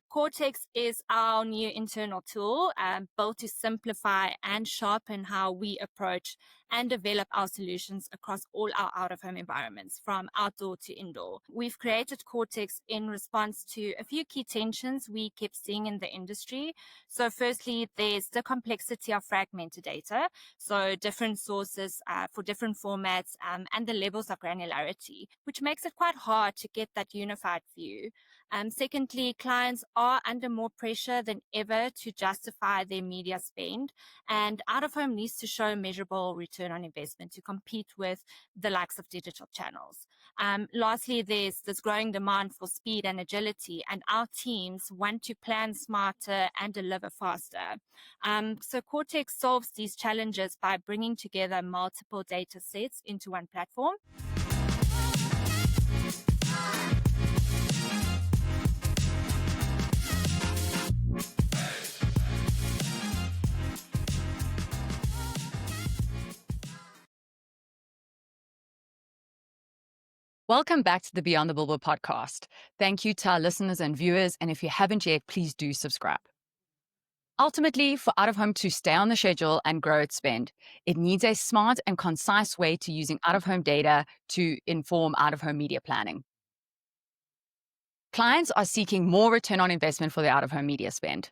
Cortex is our new internal tool built to simplify and sharpen how we approach and develop our solutions across all our out-of-home environments, from outdoor to indoor. We've created Cortex in response to a few key tensions we kept seeing in the industry. So firstly, there's the complexity of fragmented data, so different sources for different formats and the levels of granularity, which makes it quite hard to get that unified view. Secondly, clients are under more pressure than ever to justify their media spend, and out-of-home needs to show measurable return on investment to compete with the likes of digital channels. Lastly, there's this growing demand for speed and agility, and our teams want to plan smarter and deliver faster. So Cortex solves these challenges by bringing together multiple data sets into one platform. Welcome back to the Beyond the Billboard podcast. Thank you to our listeners and viewers, and if you haven't yet, please do subscribe. Ultimately, for out-of-home to stay on the schedule and grow its spend, it needs a smart and concise way to using out-of-home data to inform out-of-home media planning. Clients are seeking more return on investment for their out-of-home media spend,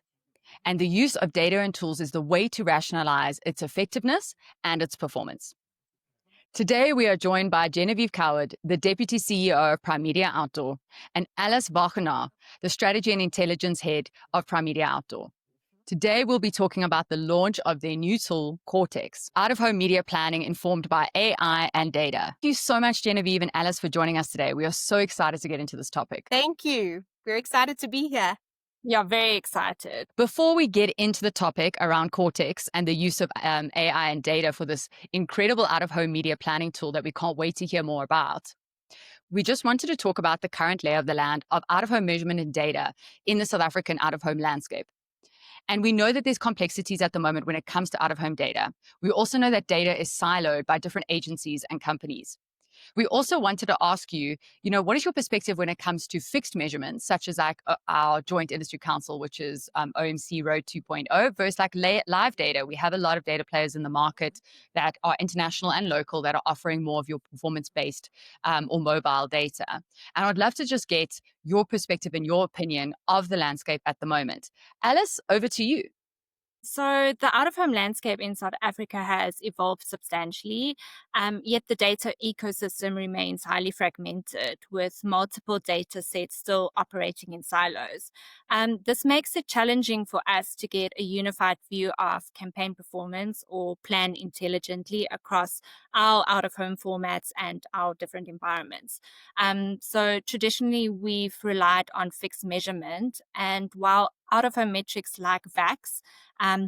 and the use of data and tools is the way to rationalize its effectiveness and its performance. Today, we are joined by Genevieve Coward, the Deputy CEO of Primedia Outdoor, and Alice Wagenaar, the Strategy and Intelligence Head of Primedia Outdoor. Today, we'll be talking about the launch of their new tool, CortexX, out-of-home media planning informed by AI and data. Thank you so much, Genevieve and Alice, for joining us today. We are so excited to get into this topic. Thank you. We're excited to be here. Yeah, very excited. Before we get into the topic around CortexX and the use of AI and data for this incredible out-of-home media planning tool that we can't wait to hear more about, we just wanted to talk about the current lay of the land of out-of-home measurement and data in the South African out-of-home landscape. And we know that there's complexities at the moment when it comes to out-of-home data. We also know that data is siloed by different agencies and companies. We also wanted to ask you, what is your perspective when it comes to fixed measurements, such as like our joint industry council, which is OMC Road 2.0, versus like live data? We have a lot of data players in the market that are international and local that are offering more of your performance-based or mobile data. And I'd love to just get your perspective and your opinion of the landscape at the moment. Alice, over to you. So the out-of-home landscape in South Africa has evolved substantially, yet the data ecosystem remains highly fragmented, with multiple data sets still operating in silos. This makes it challenging for us to get a unified view of campaign performance or plan intelligently across our out-of-home formats and our different environments. So traditionally, we've relied on fixed measurement, and while out-of-home metrics like VAX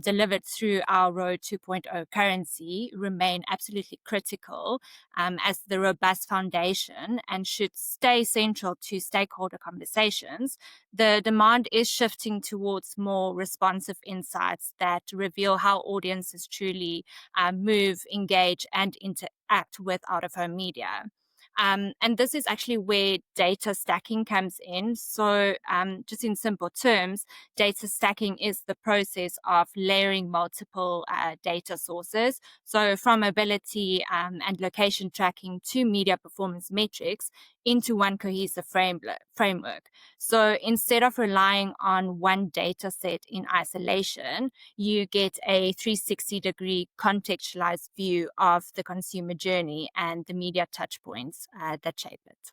delivered through our Road 2.0 currency remain absolutely critical as the robust foundation and should stay central to stakeholder conversations. The demand is shifting towards more responsive insights that reveal how audiences truly move, engage, and interact with out-of-home media. And this is actually where data stacking comes in. So just in simple terms, data stacking is the process of layering multiple data sources. So from mobility and location tracking to media performance metrics into one cohesive framework. So instead of relying on one data set in isolation, you get a 360-degree contextualized view of the consumer journey and the media touchpoints that shape it.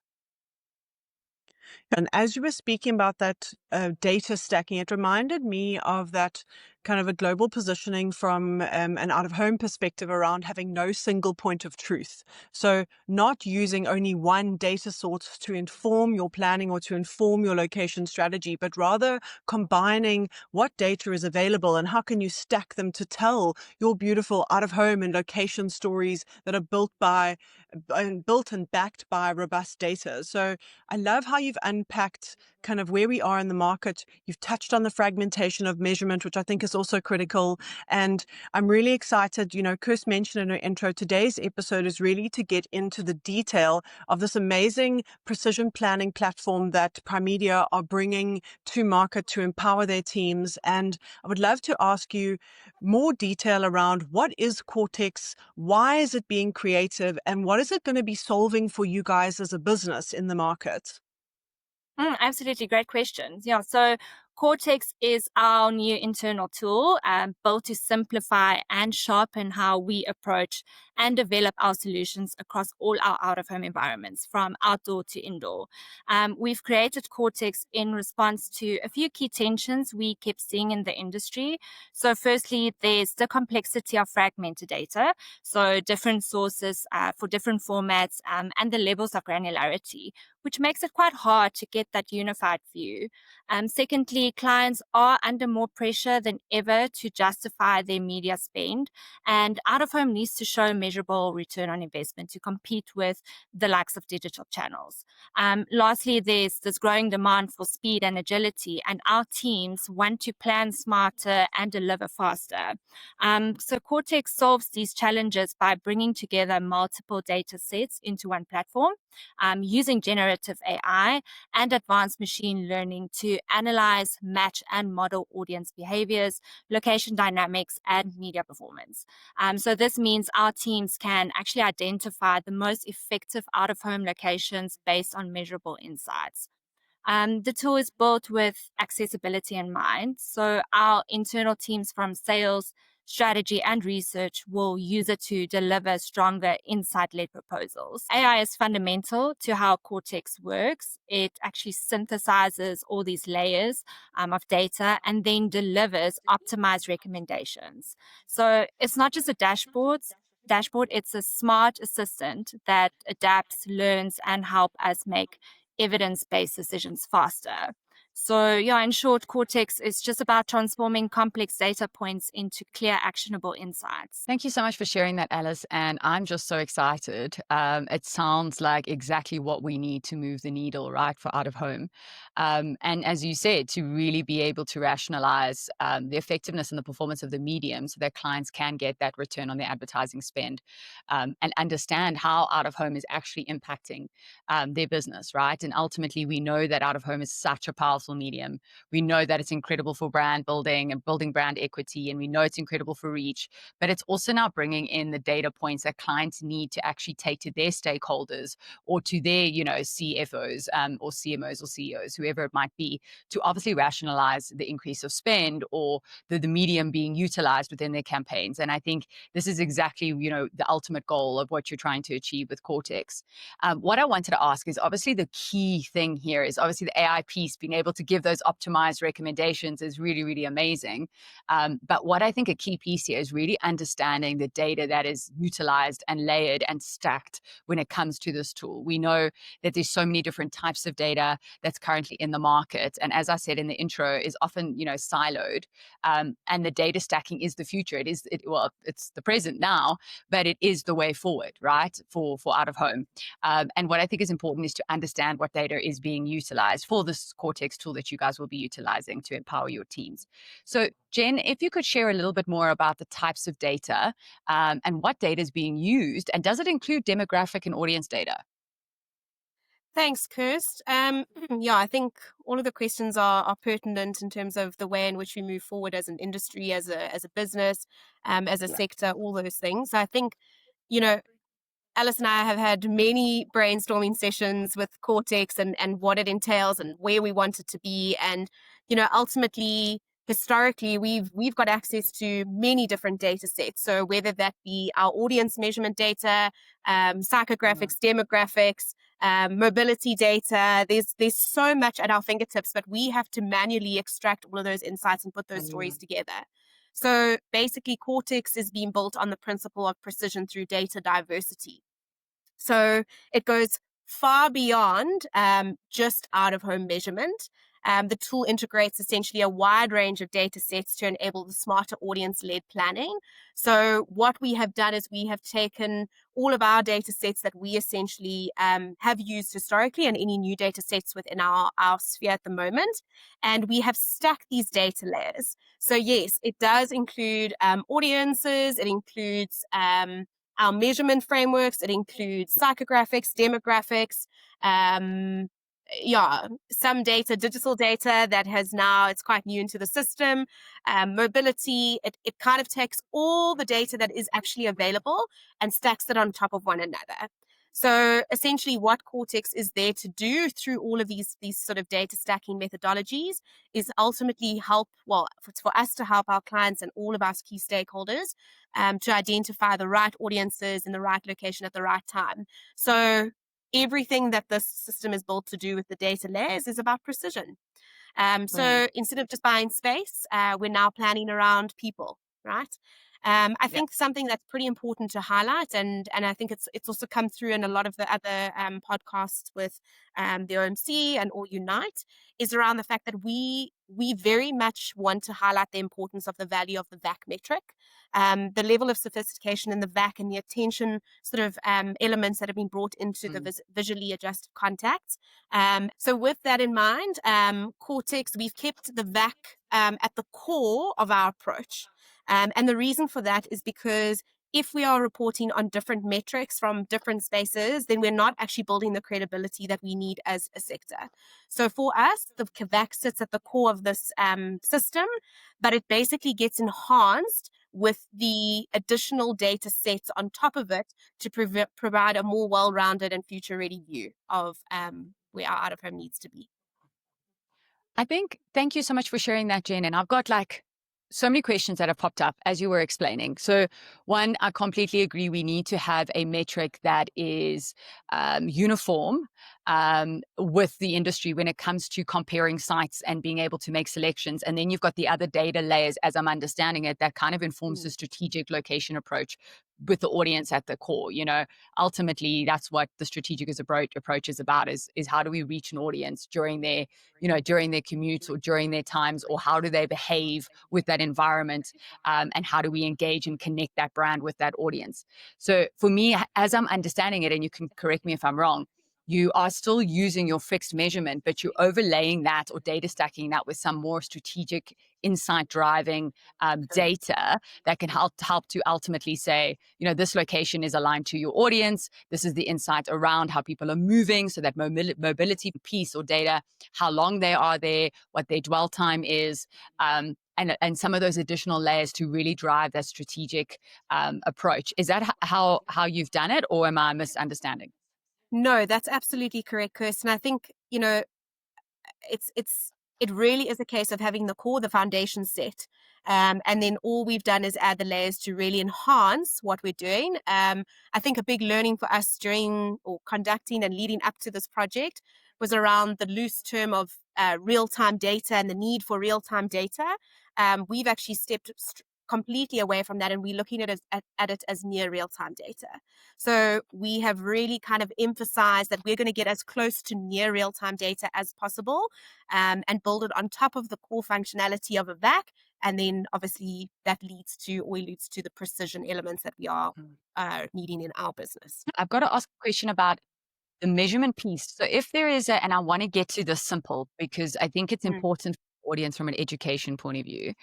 And as you were speaking about that data stacking, it reminded me of that kind of a global positioning from an out-of-home perspective around having no single point of truth. So not using only one data source to inform your planning or to inform your location strategy, but rather combining what data is available and how can you stack them to tell your beautiful out-of-home and location stories that are built and backed by robust data. So I love how you've unpacked kind of where we are in the market. You've touched on the fragmentation of measurement, which I think is is also critical. And I'm really excited. Kirst mentioned in her intro, today's episode is really to get into the detail of this amazing precision planning platform that Primedia are bringing to market to empower their teams. And I would love to ask you more detail around what is CortexX, why is it being creative, and what is it going to be solving for you guys as a business in the market? Absolutely. Great questions. Yeah. So Cortex is our new internal tool built to simplify and sharpen how we approach and develop our solutions across all our out of home environments, from outdoor to indoor. We've created Cortex in response to a few key tensions we kept seeing in the industry. So, firstly, there's the complexity of fragmented data, so different sources for different formats and the levels of granularity, which makes it quite hard to get that unified view. Secondly, clients are under more pressure than ever to justify their media spend, and out of home needs to show measurable return on investment to compete with the likes of digital channels. Lastly, there's this growing demand for speed and agility, and our teams want to plan smarter and deliver faster. So Cortex solves these challenges by bringing together multiple data sets into one platform, using generative AI and advanced machine learning to analyze, match, and model audience behaviors, location dynamics, and media performance. So this means our teams can actually identify the most effective out-of-home locations based on measurable insights. The tool is built with accessibility in mind. So our internal teams from sales, strategy, and research will use it to deliver stronger insight-led proposals. AI is fundamental to how Cortex works. It actually synthesizes all these layers of data and then delivers optimized recommendations. So it's not just a dashboard, it's a smart assistant that adapts, learns, and help us make evidence-based decisions faster. So, yeah, in short, Cortex is just about transforming complex data points into clear, actionable insights. Thank you so much for sharing that, Alice. And I'm just so excited. It sounds like exactly what we need to move the needle, right, for out of home. And as you said, to really be able to rationalize the effectiveness and the performance of the medium so that clients can get that return on their advertising spend, and understand how out of home is actually impacting their business, right? And ultimately, we know that out of home is such a powerful medium. We know that it's incredible for brand building and building brand equity, and we know it's incredible for reach, but it's also now bringing in the data points that clients need to actually take to their stakeholders or to their, CFOs or CMOs or CEOs, whoever it might be, to obviously rationalize the increase of spend or the medium being utilized within their campaigns. And I think this is exactly, the ultimate goal of what you're trying to achieve with Cortex. What I wanted to ask is, obviously the key thing here is obviously the AI piece. Being able to give those optimized recommendations is really, really amazing. But what I think a key piece here is really understanding the data that is utilized and layered and stacked when it comes to this tool. We know that there's so many different types of data that's currently in the market. And as I said in the intro, is often, siloed. And the data stacking is the future. It's the present now, but it is the way forward, right, for out of home. And what I think is important is to understand what data is being utilized for this Cortex tool that you guys will be utilizing to empower your teams. So, Jen, if you could share a little bit more about the types of data and what data is being used, and does it include demographic and audience data? Thanks, Kirst. Yeah, I think all of the questions are pertinent in terms of the way in which we move forward as an industry, as a business, as a sector, all those things. I think, Alice and I have had many brainstorming sessions with Cortex and what it entails and where we want it to be. And, ultimately, historically, we've got access to many different data sets. So whether that be our audience measurement data, psychographics, demographics, mobility data, there's so much at our fingertips, but we have to manually extract all of those insights and put those stories together. So basically, Cortex is being built on the principle of precision through data diversity. So it goes far beyond just out-of-home measurement. The tool integrates essentially a wide range of data sets to enable the smarter audience-led planning. So what we have done is we have taken all of our data sets that we essentially have used historically and any new data sets within our sphere at the moment, and we have stacked these data layers. So yes, it does include audiences, it includes our measurement frameworks, it includes psychographics, demographics, some data, digital data that has now, it's quite new into the system, mobility. It kind of takes all the data that is actually available and stacks it on top of one another. So essentially what Cortex is there to do through all of these sort of data stacking methodologies is ultimately help, well, for us to help our clients and all of our key stakeholders to identify the right audiences in the right location at the right time. So everything that this system is built to do with the data layers is about precision. So instead of just buying space, we're now planning around people, right? I think something that's pretty important to highlight, and I think it's also come through in a lot of the other podcasts with the OMC and All Unite, is around the fact that we very much want to highlight the importance of the value of the VAC metric, the level of sophistication in the VAC and the attention sort of elements that have been brought into the visually adjusted contacts. So with that in mind, Cortex, we've kept the VAC at the core of our approach. And the reason for that is because if we are reporting on different metrics from different spaces, then we're not actually building the credibility that we need as a sector. So for us, the VAC sits at the core of this system, but it basically gets enhanced with the additional data sets on top of it to provide a more well-rounded and future-ready view of where our out-of-home needs to be. I think, thank you so much for sharing that, Jen. And I've got like so many questions that have popped up as you were explaining. So one, I completely agree. We need to have a metric that is uniform with the industry when it comes to comparing sites and being able to make selections. And then you've got the other data layers, as I'm understanding it, that kind of informs the strategic location approach with the audience at the core. You know, ultimately, that's what the strategic approach is about, is how do we reach an audience during their, you know, during their commutes or during their times, or how do they behave with that environment, and how do we engage and connect that brand with that audience. So for me, as I'm understanding it, and you can correct me if I'm wrong, you are still using your fixed measurement, but you're overlaying that or data stacking that with some more strategic insight driving data that can help to ultimately say, you know, this location is aligned to your audience. This is the insight around how people are moving. So that mobility piece or data, how long they are there, what their dwell time is, and some of those additional layers to really drive that strategic approach. Is that how you've done it, or am I misunderstanding? No, that's absolutely correct, Kirsten. I think, you know, it really is a case of having the core, the foundation set. And then all we've done is add the layers to really enhance what we're doing. I think a big learning for us during or conducting and leading up to this project was around the loose term of real-time data and the need for real-time data. We've actually stepped completely away from that, and we're looking at it as near real-time data. So we have really kind of emphasized that we're going to get as close to near real-time data as possible, and build it on top of the core functionality of a VAC. And then obviously that alludes to the precision elements that we are needing in our business. I've got to ask a question about the measurement piece. So if there is and I want to get to this simple, because I think it's important for the audience from an education point of view.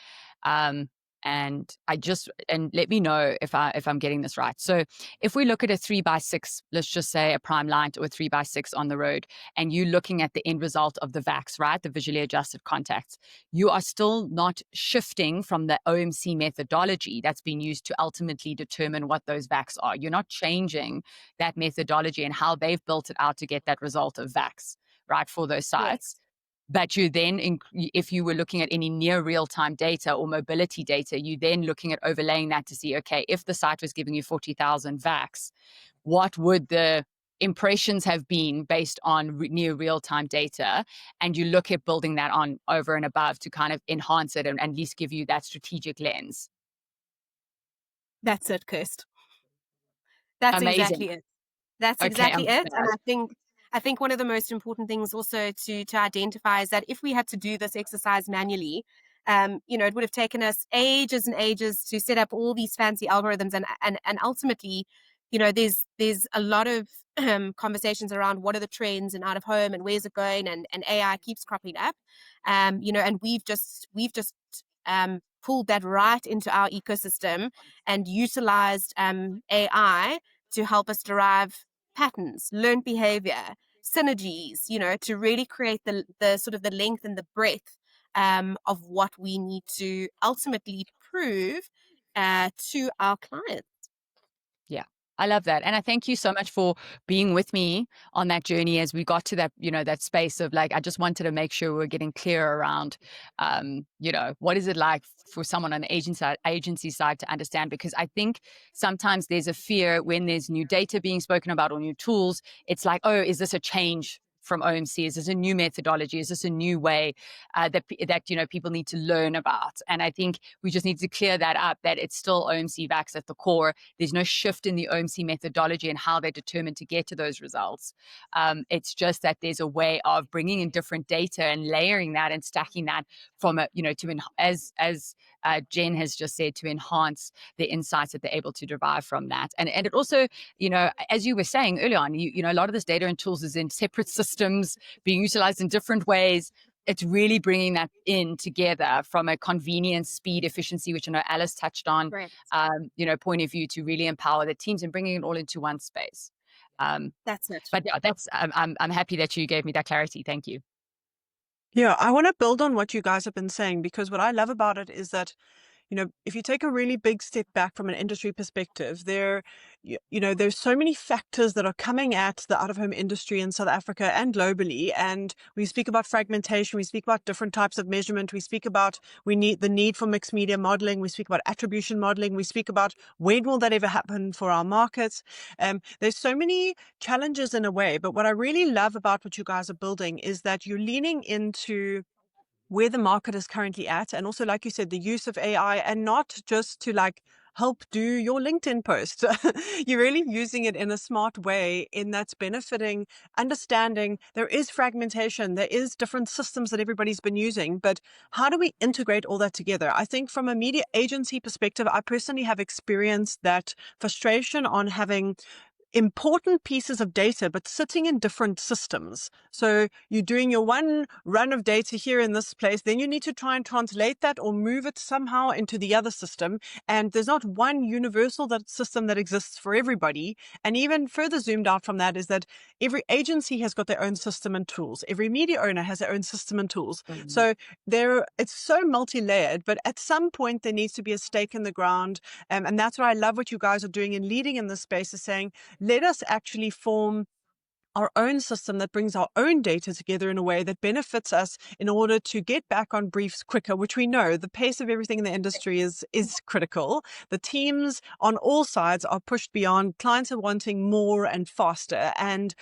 And let me know if I'm getting this right. So if we look at a 3x6, let's just say a prime light or a 3x6 on the road, and you're looking at the end result of the VACs, right? The visually adjusted contacts, you are still not shifting from the OMC methodology that's been used to ultimately determine what those VACs are. You're not changing that methodology and how they've built it out to get that result of VACs, right, for those sites. Yes. But you then, if you were looking at any near real-time data or mobility data, you then looking at overlaying that to see, okay, if the site was giving you 40,000 VACs, what would the impressions have been based on near real-time data? And you look at building that on over and above to kind of enhance it and at least give you that strategic lens. That's it, Kirst. That's amazing. Exactly it. That's exactly it. And I think I think one of the most important things also to identify is that if we had to do this exercise manually, it would have taken us ages and ages to set up all these fancy algorithms, and ultimately, there's a lot of conversations around what are the trends and out of home and where's it going, and AI keeps cropping up, and we've just pulled that right into our ecosystem and utilized AI to help us derive patterns, learned behavior, synergies, to really create the sort of the length and the breadth of what we need to ultimately prove to our clients. Yeah, I love that. And I thank you so much for being with me on that journey as we got to that, that space of like, I just wanted to make sure we're getting clear around, what is it like for someone on the agency side to understand? Because I think sometimes there's a fear when there's new data being spoken about or new tools. It's like, oh, is this a change from OMC? Is this a new methodology? Is this a new way that people need to learn about? And I think we just need to clear that up, that it's still OMC VAX at the core. There's no shift in the OMC methodology and how they're determined to get to those results. It's just that there's a way of bringing in different data and layering that and stacking that from as Jen has just said, to enhance the insights that they're able to derive from that. And it also, as you were saying earlier on, a lot of this data and tools is in separate systems being utilized in different ways. It's really bringing that in together from a convenience, speed, efficiency, which I know Alice touched on, Right. Point of view to really empower the teams and bringing it all into one space. That's it. But yeah, I'm happy that you gave me that clarity. Thank you. Yeah, I want to build on what you guys have been saying, because what I love about it is that, if you take a really big step back from an industry perspective, there's so many factors that are coming at the out-of-home industry in South Africa and globally. And we speak about fragmentation, we speak about different types of measurement, we speak about the need for mixed media modeling, we speak about attribution modeling, we speak about when will that ever happen for our markets. There's so many challenges in a way, but what I really love about what you guys are building is that you're leaning into where the market is currently at. And also, like you said, the use of AI, and not just to help do your LinkedIn post. You're really using it in a smart way, in that's benefiting, understanding there is fragmentation, there is different systems that everybody's been using, but how do we integrate all that together? I think from a media agency perspective, I personally have experienced that frustration on having important pieces of data, but sitting in different systems. So you're doing your one run of data here in this place, then you need to try and translate that or move it somehow into the other system. And there's not one universal system that exists for everybody. And even further zoomed out from that is that every agency has got their own system and tools. Every media owner has their own system and tools. Mm-hmm. So it's so multi-layered, but at some point there needs to be a stake in the ground. And that's why I love what you guys are doing and leading in this space, is saying, let us actually form our own system that brings our own data together in a way that benefits us in order to get back on briefs quicker, which we know the pace of everything in the industry is critical. The teams on all sides are pushed beyond. Clients are wanting more and faster, and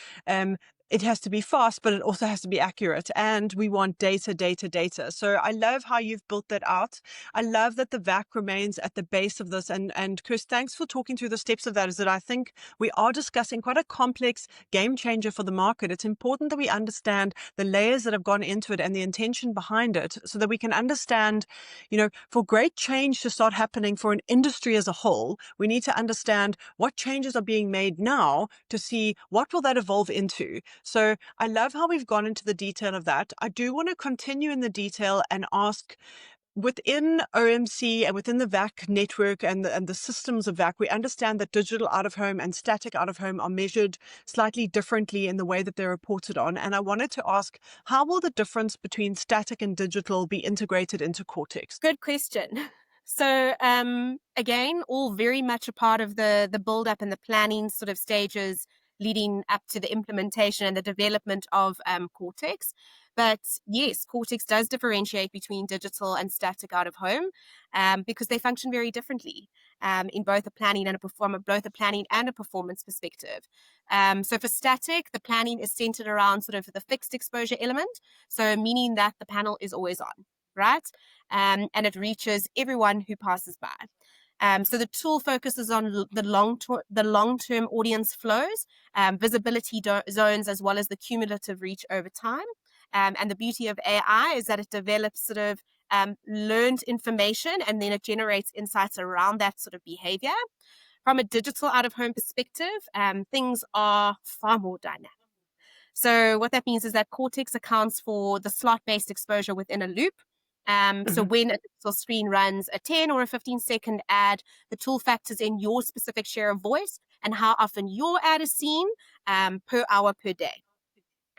it has to be fast, but it also has to be accurate. And we want data. So I love how you've built that out. I love that the VAC remains at the base of this. And Chris, thanks for talking through the steps of that. Is that I think we are discussing quite a complex game changer for the market. It's important that we understand the layers that have gone into it and the intention behind it, so that we can understand, for great change to start happening for an industry as a whole, we need to understand what changes are being made now to see what will that evolve into. So I love how we've gone into the detail of that. I do want to continue in the detail and ask, within OMC and within the VAC network and the systems of VAC, we understand that digital out of home and static out of home are measured slightly differently in the way that they're reported on. And I wanted to ask, how will the difference between static and digital be integrated into CortexX? Good question. So again, all very much a part of the build up and the planning sort of stages leading up to the implementation and the development of CortexX. But yes, CortexX does differentiate between digital and static out of home because they function very differently in both a planning and a performance perspective. So for static, the planning is centered around sort of the fixed exposure element, so meaning that the panel is always on, right? And it reaches everyone who passes by. So the tool focuses on the long-term audience flows, visibility zones, as well as the cumulative reach over time. And the beauty of AI is that it develops sort of learned information, and then it generates insights around that sort of behavior. From a digital out-of-home perspective, things are far more dynamic. So what that means is that Cortex accounts for the slot-based exposure within a loop. So when a digital screen runs a 10 or a 15-second ad, the tool factors in your specific share of voice and how often your ad is seen per hour per day.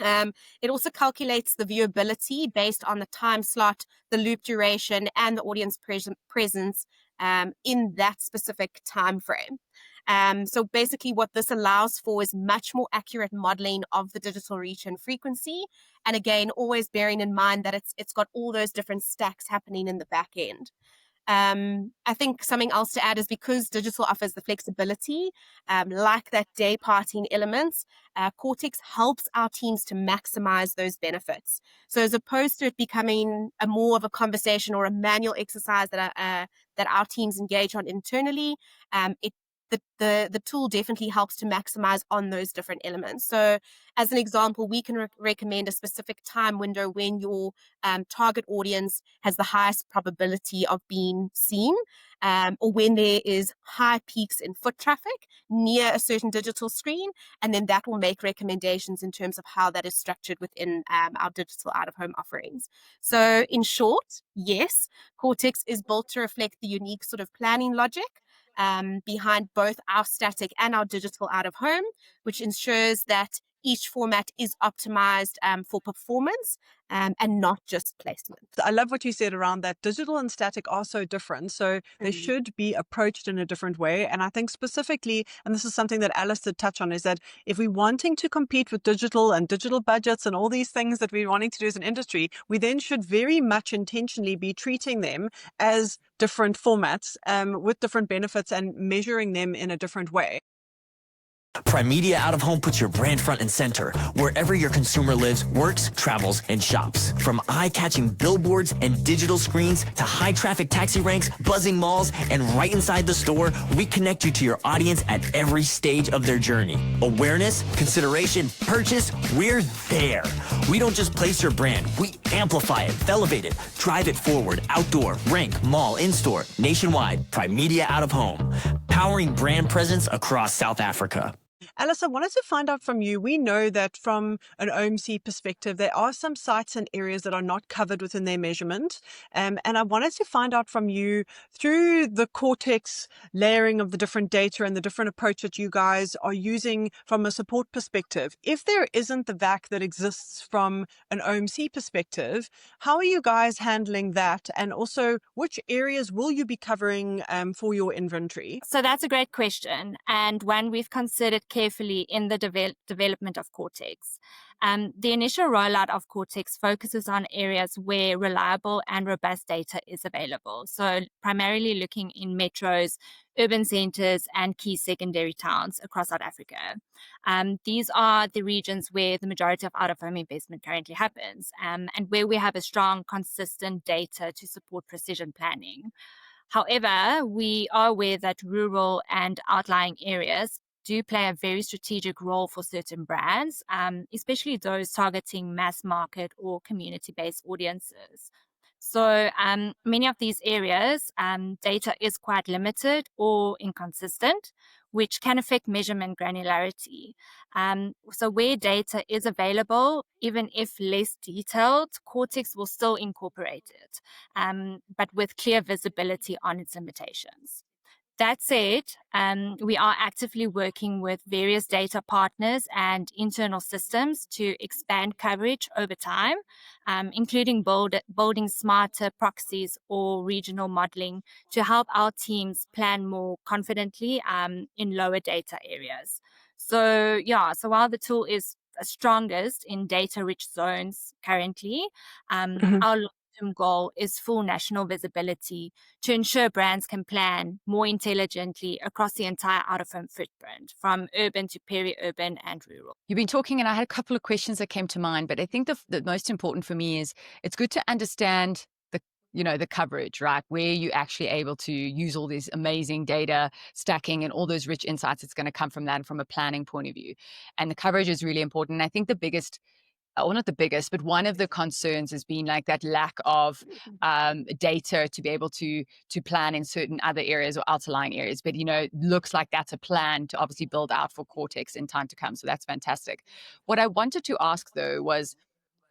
It also calculates the viewability based on the time slot, the loop duration, and the audience presence in that specific time frame. So basically what this allows for is much more accurate modeling of the digital reach and frequency. And again, always bearing in mind that it's got all those different stacks happening in the back end. I think something else to add is because digital offers the flexibility, like that day parting elements, Cortex helps our teams to maximize those benefits. So as opposed to it becoming a more of a conversation or a manual exercise that our teams engage on internally, the tool definitely helps to maximize on those different elements. So as an example, we can recommend a specific time window when your target audience has the highest probability of being seen, or when there is high peaks in foot traffic near a certain digital screen, and then that will make recommendations in terms of how that is structured within our digital out-of-home offerings. So in short, yes, Cortex is built to reflect the unique sort of planning logic behind both our static and our digital out-of-home, which ensures that each format is optimized for performance and not just placement. I love what you said around that. Digital and static are so different, so they should be approached in a different way. And I think specifically, and this is something that Alice did touch on, is that if we're wanting to compete with digital and digital budgets and all these things that we're wanting to do as an industry, we then should very much intentionally be treating them as different formats with different benefits and measuring them in a different way. Primedia Out of Home puts your brand front and center wherever your consumer lives, works, travels, and shops. From eye-catching billboards and digital screens to high-traffic taxi ranks, buzzing malls, and right inside the store, we connect you to your audience at every stage of their journey. Awareness, consideration, purchase, we're there. We don't just place your brand, we amplify it, elevate it, drive it forward, outdoor, rank, mall, in-store, nationwide. Primedia Out of Home, powering brand presence across South Africa. Alice, I wanted to find out from you. We know that from an OMC perspective, there are some sites and areas that are not covered within their measurement. And I wanted to find out from you, through the Cortex layering of the different data and the different approach that you guys are using from a support perspective, if there isn't the VAC that exists from an OMC perspective, how are you guys handling that? And also, which areas will you be covering for your inventory? So that's a great question, and one we've considered carefully in the development of Cortex. The initial rollout of Cortex focuses on areas where reliable and robust data is available. So primarily looking in metros, urban centers, and key secondary towns across South Africa. These are the regions where the majority of out-of-home investment currently happens, and where we have a strong, consistent data to support precision planning. However, we are aware that rural and outlying areas do play a very strategic role for certain brands, especially those targeting mass market or community-based audiences. So many of these areas, data is quite limited or inconsistent, which can affect measurement granularity. So where data is available, even if less detailed, Cortex will still incorporate it, but with clear visibility on its limitations. That said, we are actively working with various data partners and internal systems to expand coverage over time, including building smarter proxies or regional modeling to help our teams plan more confidently in lower data areas. So while the tool is strongest in data-rich zones currently, our long-term goal is full national visibility to ensure brands can plan more intelligently across the entire out-of-home footprint, from urban to peri-urban and rural. You've been talking, and I had a couple of questions that came to mind, but I think the most important for me is it's good to understand the coverage, right? Where you actually able to use all this amazing data stacking and all those rich insights that's going to come from that from a planning point of view. And the coverage is really important. And I think the biggest, or not the biggest, but one of the concerns has been like that lack of data to be able to plan in certain other areas or outlying areas. But, looks like that's a plan to obviously build out for Cortex in time to come. So that's fantastic. What I wanted to ask, though, was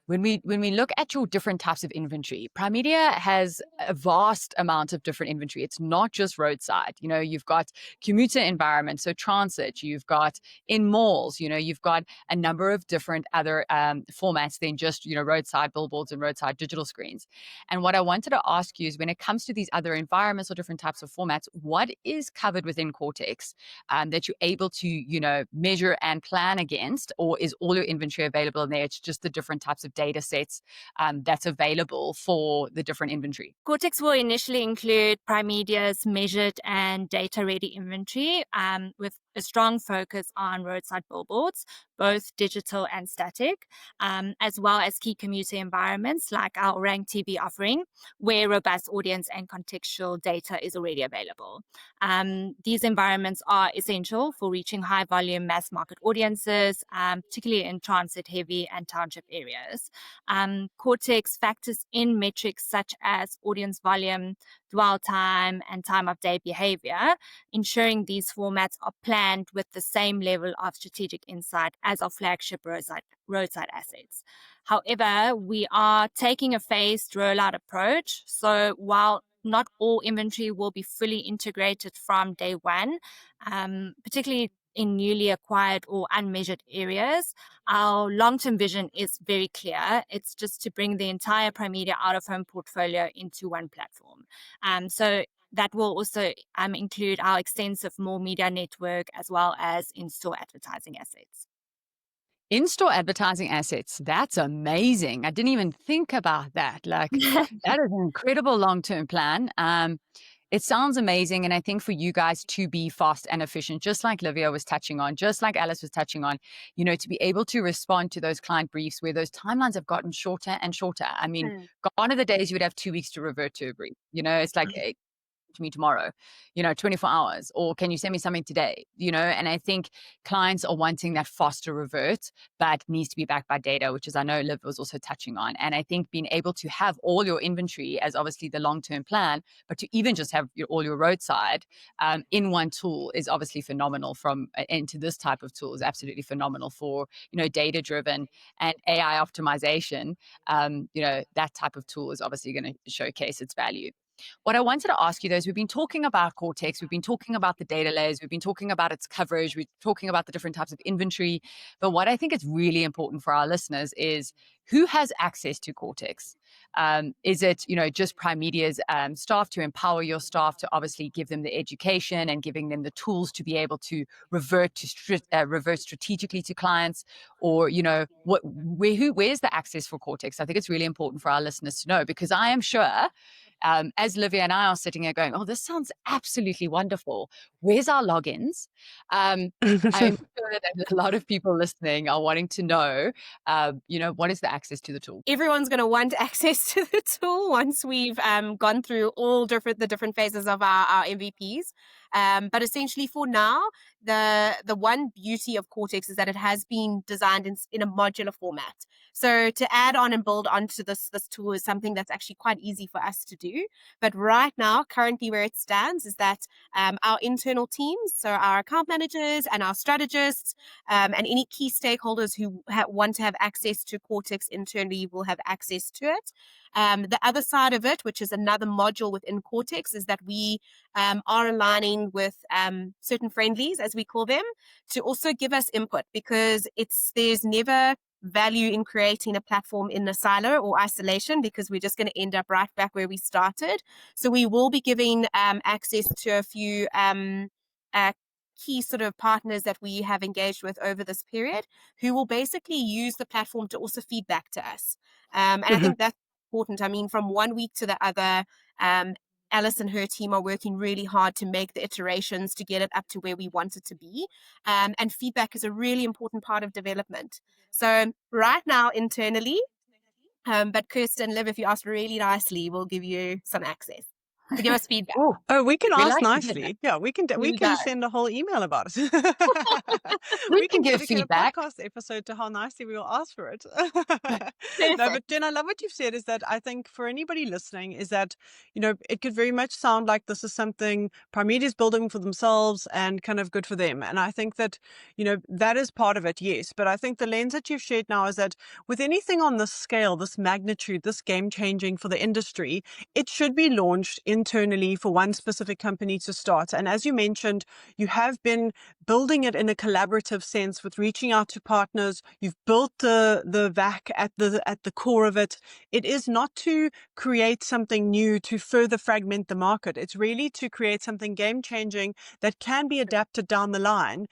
when we look at your different types of inventory, Primedia has a vast amount of different inventory. It's not just roadside. You've got commuter environments, so transit. You've got in malls. You've got a number of different other formats than just roadside billboards and roadside digital screens. And what I wanted to ask you is, when it comes to these other environments or different types of formats, what is covered within Cortex that you're able to measure and plan against, or is all your inventory available in there? It's just the different types of data sets that's available for the different inventory. Cortex will initially include Primedia's measured and data-ready inventory with a strong focus on roadside billboards, both digital and static, as well as key commuter environments like our ranked TV offering, where robust audience and contextual data is already available. These environments are essential for reaching high-volume mass market audiences, particularly in transit-heavy and township areas. Cortex factors in metrics such as audience volume, dwell time, and time of day behavior, ensuring these formats are planned with the same level of strategic insight as our flagship roadside assets. However, we are taking a phased rollout approach. So while not all inventory will be fully integrated from day one, particularly in newly acquired or unmeasured areas, our long-term vision is very clear. It's just to bring the entire Primedia out-of-home portfolio into one platform. So that will also include our extensive mall media network as well as in-store advertising assets. In-store advertising assets, that's amazing. I didn't even think about that. Like, that is an incredible long-term plan. It sounds amazing. And I think for you guys to be fast and efficient, just like Livia was touching on, just like Alice was touching on, to be able to respond to those client briefs where those timelines have gotten shorter and shorter. I mean, gone are the days you would have 2 weeks to revert to a brief. It's like, hey, to me tomorrow, 24 hours, or can you send me something today? And I think clients are wanting that faster revert, but needs to be backed by data, which is, I know Liv was also touching on. And I think being able to have all your inventory as obviously the long-term plan, but to even just have all your roadside in one tool is obviously phenomenal. Into this type of tool is absolutely phenomenal for, data-driven and AI optimization. That type of tool is obviously going to showcase its value. What I wanted to ask you, though, is we've been talking about Cortex, we've been talking about the data layers, we've been talking about its coverage, we're talking about the different types of inventory. But what I think is really important for our listeners is who has access to Cortex? Is it, just Primedia's staff, to empower your staff to obviously give them the education and giving them the tools to be able to revert strategically to clients? Or, where's the access for Cortex? I think it's really important for our listeners to know, because I am sure as Livia and I are sitting here going, oh, this sounds absolutely wonderful. Where's our logins? I'm sure that a lot of people listening are wanting to know, what is the access to the tool? Everyone's going to want access to the tool once we've gone through all the different phases of our MVPs. But essentially for now, the one beauty of Cortex is that it has been designed in a modular format. So to add on and build onto this tool is something that's actually quite easy for us to do. But right now, currently where it stands is that our internal teams, so our account managers and our strategists and any key stakeholders who want to have access to Cortex internally will have access to it. The other side of it, which is another module within Cortex, is that we are aligning with certain friendlies, as we call them, to also give us input, because there's never value in creating a platform in a silo or isolation, because we're just going to end up right back where we started. So we will be giving access to a few key sort of partners that we have engaged with over this period, who will basically use the platform to also feed back to us. And I think that's important. I mean, from one week to the other, Alice and her team are working really hard to make the iterations to get it up to where we want it to be. And feedback is a really important part of development. So right now, internally, But Kirsten, Liv, if you ask really nicely, we'll give you some access to give us feedback. Oh, we can We ask like to hear nicely. Yeah, we can We go. send a whole email about it. We We can can give dedicate a feedback. podcast episode to how nicely we will ask for it. No, but Perfect. Jen, I love what you've said is that I think for anybody listening is that, it could very much sound like this is something Primedia is building for themselves and kind of good for them. And I think that, that is part of it, yes. But I think the lens that you've shared now is that with anything on this scale, this magnitude, this game changing for the industry, it should be launched internally for one specific company to start. And as you mentioned, you have been building it in a collaborative sense with reaching out to partners. You've built the VAC at the core of it. It is not to create something new to further fragment the market. It's really to create something game changing that can be adapted down the line.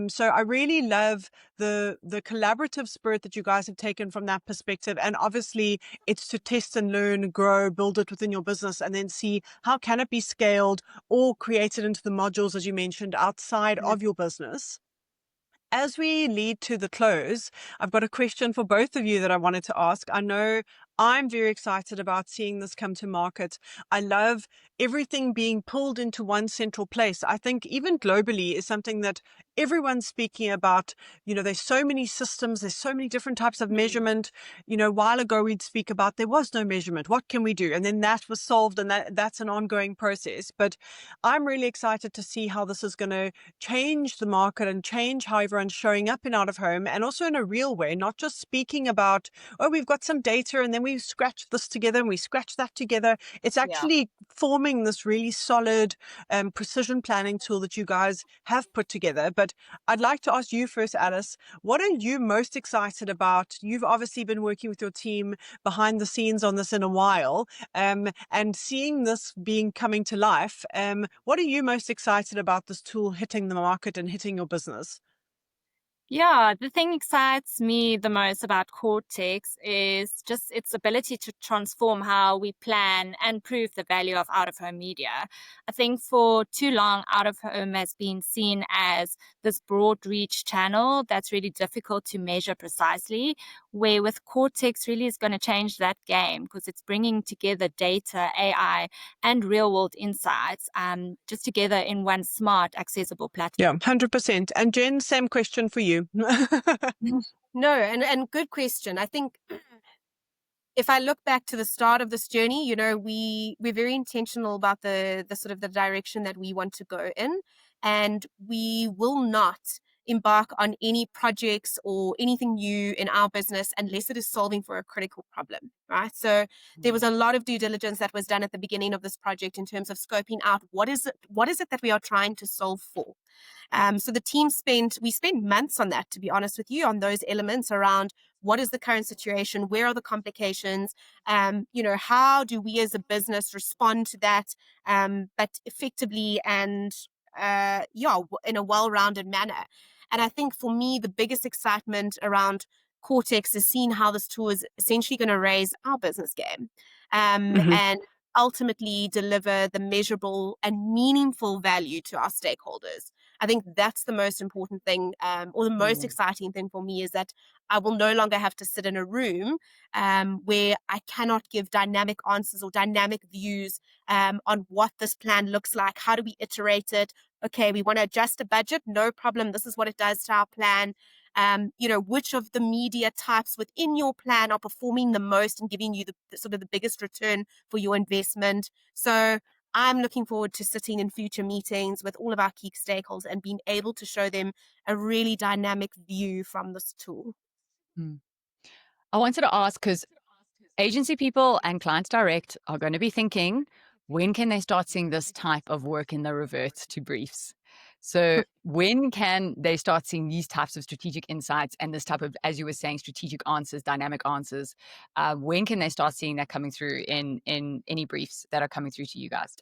So I really love the collaborative spirit that you guys have taken from that perspective. And obviously it's to test and learn, grow, build it within your business, and then see how can it be scaled or created into the modules, as you mentioned, outside of your business. As we lead to the close, I've got a question for both of you that I wanted to ask. I know I'm very excited about seeing this come to market. I love everything being pulled into one central place. I think even globally is something that everyone's speaking about. There's so many systems, there's so many different types of measurement. A while ago we'd speak about there was no measurement. What can we do? And then that was solved, and that's an ongoing process. But I'm really excited to see how this is going to change the market and change how everyone's showing up in out of home, and also in a real way, not just speaking about, oh, we've got some data and then we scratch this together and we scratch that together. It's actually forming this really solid precision planning tool that you guys have put together. But I'd like to ask you first, Alice, what are you most excited about? You've obviously been working with your team behind the scenes on this in a while, and seeing this coming to life. What are you most excited about this tool hitting the market and hitting your business? Yeah, the thing excites me the most about Cortex is just its ability to transform how we plan and prove the value of out-of-home media. I think for too long, out-of-home has been seen as this broad reach channel that's really difficult to measure precisely, where with Cortex really is going to change that game because it's bringing together data, AI, and real-world insights just together in one smart, accessible platform. Yeah, 100%. And Jen, same question for you. No, and good question. I think if I look back to the start of this journey, we're very intentional about the sort of the direction that we want to go in, and we will not embark on any projects or anything new in our business unless it is solving for a critical problem, right? So there was a lot of due diligence that was done at the beginning of this project in terms of scoping out what is it that we are trying to solve for. So the team spent months on that, to be honest with you, on those elements around what is the current situation, where are the complications, how do we as a business respond to that, but effectively and in a well-rounded manner. And I think for me, the biggest excitement around Cortex is seeing how this tool is essentially going to raise our business game, and ultimately deliver the measurable and meaningful value to our stakeholders. I think that's the most important thing, or the most exciting thing for me, is that I will no longer have to sit in a room where I cannot give dynamic answers or dynamic views on what this plan looks like. How do we iterate it? Okay, we want to adjust a budget. No problem. This is what it does to our plan. Which of the media types within your plan are performing the most and giving you the sort of the biggest return for your investment. So I'm looking forward to sitting in future meetings with all of our key stakeholders and being able to show them a really dynamic view from this tool. I wanted to ask, because agency people and clients direct are going to be thinking, when can they start seeing this type of work in the reverts to briefs? So when can they start seeing these types of strategic insights and this type of, as you were saying, strategic answers, dynamic answers? When can they start seeing that coming through in any briefs that are coming through to you guys?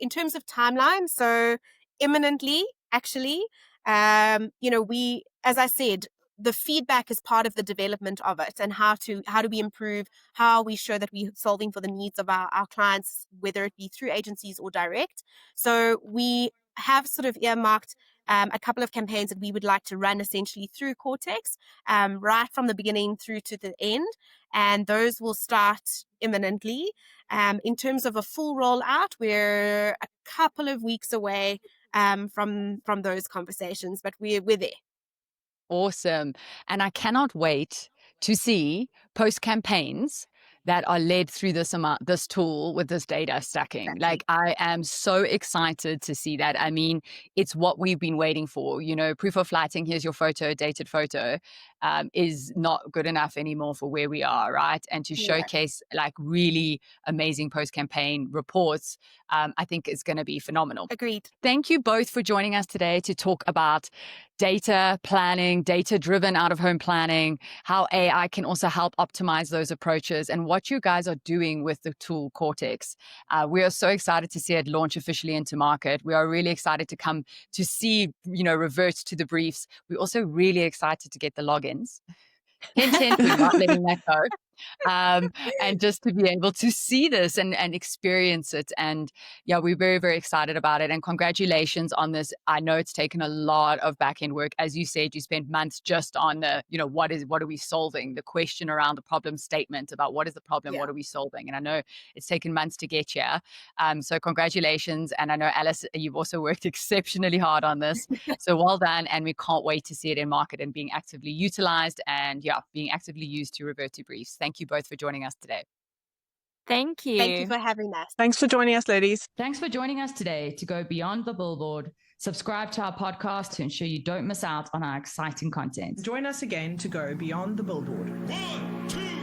In terms of timeline, so imminently, actually, we, as I said, the feedback is part of the development of it, and how do we improve, how we show that we're solving for the needs of our clients, whether it be through agencies or direct. So we have sort of earmarked a couple of campaigns that we would like to run essentially through Cortex, right from the beginning through to the end. And those will start imminently. In terms of a full rollout, we're a couple of weeks away from those conversations, but we're there. Awesome. And I cannot wait to see post campaigns that are led through this tool with this data stacking. Exactly. Like, I am so excited to see that. I mean, it's what we've been waiting for. Proof of lighting, here's your photo, dated photo, is not good enough anymore for where we are, right? And to showcase like really amazing post-campaign reports, I think is going to be phenomenal. Agreed. Thank you both for joining us today to talk about data planning, data-driven out-of-home planning, how AI can also help optimize those approaches, and what you guys are doing with the tool Cortex. We are so excited to see it launch officially into market. We are really excited to come to see, revert to the briefs. We're also really excited to get the logins. Hint, hint, we're not letting that go. And just to be able to see this and experience it. And yeah, we're very, very excited about it. And congratulations on this. I know it's taken a lot of back-end work. As you said, you spent months just on the, what are we solving? The question around the problem statement about what is the problem? What are we solving? And I know it's taken months to get here. So congratulations. And I know, Alice, you've also worked exceptionally hard on this. So well done. And we can't wait to see it in market and being actively utilized and being actively used to revert to briefs. Thank you both for joining us today. Thank you. Thank you for having us. Thanks for joining us, ladies. Thanks for joining us today to go beyond the billboard. Subscribe to our podcast to ensure you don't miss out on our exciting content. Join us again to go beyond the billboard. 1, 2